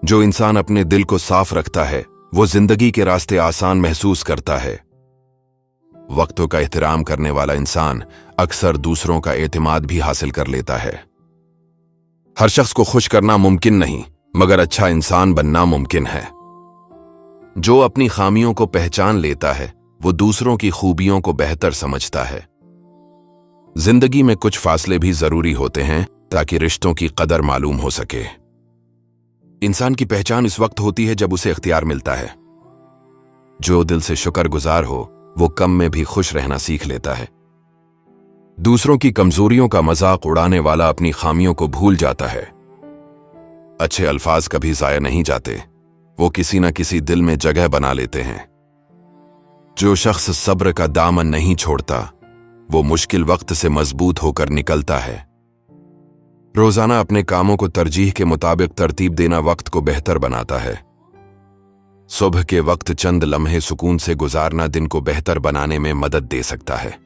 जो इंसान अपने दिल को साफ रखता है वो जिंदगी के रास्ते आसान महसूस करता है। वक्तों का एहतराम करने वाला इंसान अक्सर दूसरों का एतमाद भी हासिल कर लेता है। हर शख्स को खुश करना मुमकिन नहीं, मगर अच्छा इंसान बनना मुमकिन है। जो अपनी खामियों को पहचान लेता है वो दूसरों की खूबियों को बेहतर समझता है। जिंदगी में कुछ फासले भी जरूरी होते हैं ताकि रिश्तों की कदर मालूम हो सके। इंसान की पहचान इस वक्त होती है जब उसे इख्तियार मिलता है। जो दिल से शुक्रगुजार हो वो कम में भी खुश रहना सीख लेता है। दूसरों की कमजोरियों का मजाक उड़ाने वाला अपनी खामियों को भूल जाता है। अच्छे अल्फाज कभी जाया नहीं जाते, वो किसी न किसी दिल में जगह बना लेते हैं। जो शख्स सब्र का दामन नहीं छोड़ता वो मुश्किल वक्त से मजबूत होकर निकलता है। रोजाना अपने कामों को तरजीह के मुताबिक तरतीब देना वक्त को बेहतर बनाता है। सुबह के वक्त चंद लम्हे सुकून से गुजारना दिन को बेहतर बनाने में मदद दे सकता है।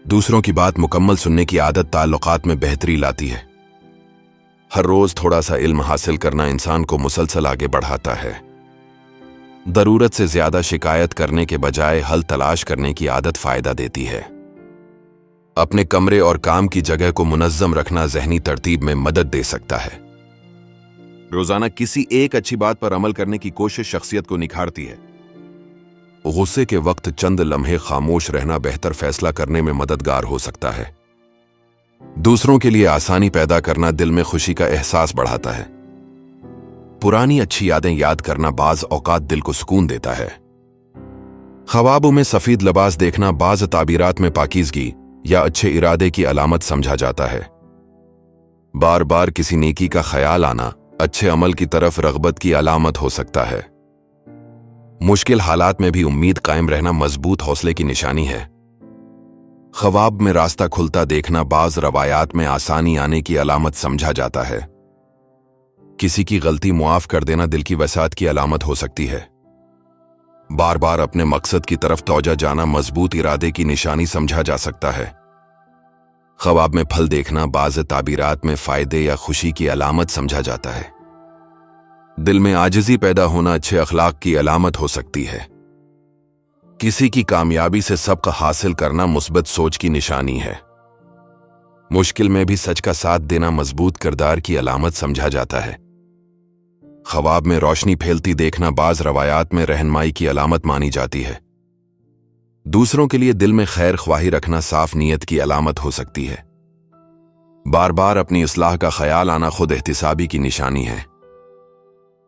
दूसरों की बात मुकम्मल सुनने की आदत ताल्लुकात में बेहतरी लाती है। हर रोज थोड़ा सा इल्म हासिल करना इंसान को मुसलसल आगे बढ़ाता है। जरूरत से ज्यादा शिकायत करने के बजाय हल तलाश करने की आदत फायदा देती है। अपने कमरे और काम की जगह को मुनज्जम रखना ज़हनी तरतीब में मदद दे सकता है। रोजाना किसी एक अच्छी बात पर अमल करने की कोशिश शख्सियत को निखारती है। गुस्से के वक्त चंद लम्हे खामोश रहना बेहतर फैसला करने में मददगार हो सकता है। दूसरों के लिए आसानी पैदा करना दिल में खुशी का एहसास बढ़ाता है। पुरानी अच्छी यादें याद करना बाज औकात दिल को सुकून देता है। ख्वाबों में सफेद लिबास देखना बाज ताबीरात में पाकीज़गी या अच्छे इरादे की अलामत समझा जाता है। बार बार किसी नेकी का ख्याल आना अच्छे अमल की तरफ रग़बत की अलामत हो सकता है। मुश्किल हालात में भी उम्मीद कायम रहना मजबूत हौसले की निशानी है। ख्वाब में रास्ता खुलता देखना बाज रवायात में आसानी आने की अलामत समझा जाता है। किसी की गलती मुआफ कर देना दिल की वसात की अलामत हो सकती है। बार बार अपने मकसद की तरफ तौजा जाना मजबूत इरादे की निशानी समझा जा सकता है। ख्वाब में फल देखना बाज़ ताबीरात में फायदे या खुशी की अलामत समझा जाता है। दिल में आजिज़ी पैदा होना अच्छे अखलाक की अलामत हो सकती है। किसी की कामयाबी से सबक हासिल करना मुस्बत सोच की निशानी है। मुश्किल में भी सच का साथ देना मजबूत किरदार की अलामत समझा जाता है। ख्वाब में रोशनी फैलती देखना बाज रवायात में रहनुमाई की अलामत मानी जाती है। दूसरों के लिए दिल में खैर ख्वाही रखना साफ नीयत की अलामत हो सकती है। बार बार अपनी इस्लाह का ख्याल आना खुद एहतिसाबी की निशानी है।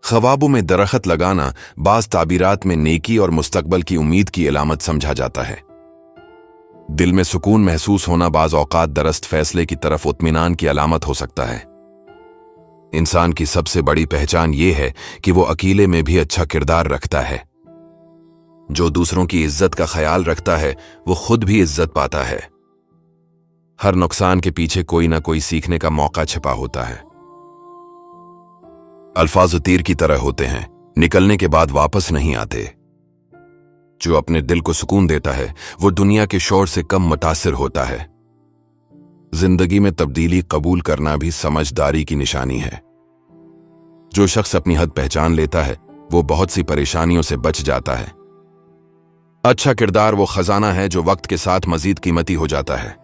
ख्वाबों में दरख्त लगाना बाज ताबीरात में नेकी और मुस्तकबल की उम्मीद की अलामत समझा जाता है। दिल में सुकून महसूस होना बाज औकात दरस्त फैसले की तरफ इत्मीनान की अलामत हो सकता है। इंसान की सबसे बड़ी पहचान यह है कि वो अकेले में भी अच्छा किरदार रखता है। जो दूसरों की इज्जत का ख्याल रखता है वो खुद भी इज्जत पाता है। हर नुकसान के पीछे कोई ना कोई सीखने का मौका छिपा होता है। अल्फाज तीर की तरह होते हैं, निकलने के बाद वापस नहीं आते। जो अपने दिल को सुकून देता है वो दुनिया के शोर से कम मुतासिर होता है। जिंदगी में तब्दीली कबूल करना भी समझदारी की निशानी है। जो शख्स अपनी हद पहचान लेता है वो बहुत सी परेशानियों से बच जाता है। अच्छा किरदार वो खजाना है जो वक्त के साथ मजीद कीमती हो जाता है।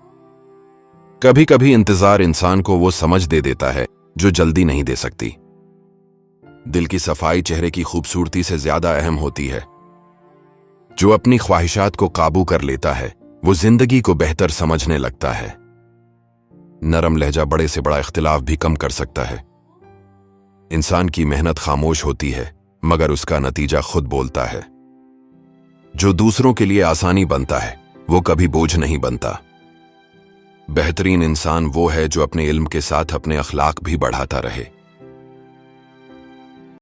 कभी कभी इंतजार इंसान को वो समझ दे देता है जो जल्दी नहीं दे सकती। दिल की सफाई चेहरे की खूबसूरती से ज्यादा अहम होती है। जो अपनी ख्वाहिशात को काबू कर लेता है वो जिंदगी को बेहतर समझने लगता है। नरम लहजा बड़े से बड़ा इख्तिलाफ भी कम कर सकता है। इंसान की मेहनत खामोश होती है मगर उसका नतीजा खुद बोलता है। जो दूसरों के लिए आसानी बनता है वो कभी बोझ नहीं बनता। बेहतरीन इंसान वो है जो अपने इल्म के साथ अपने अखलाक भी बढ़ाता रहे।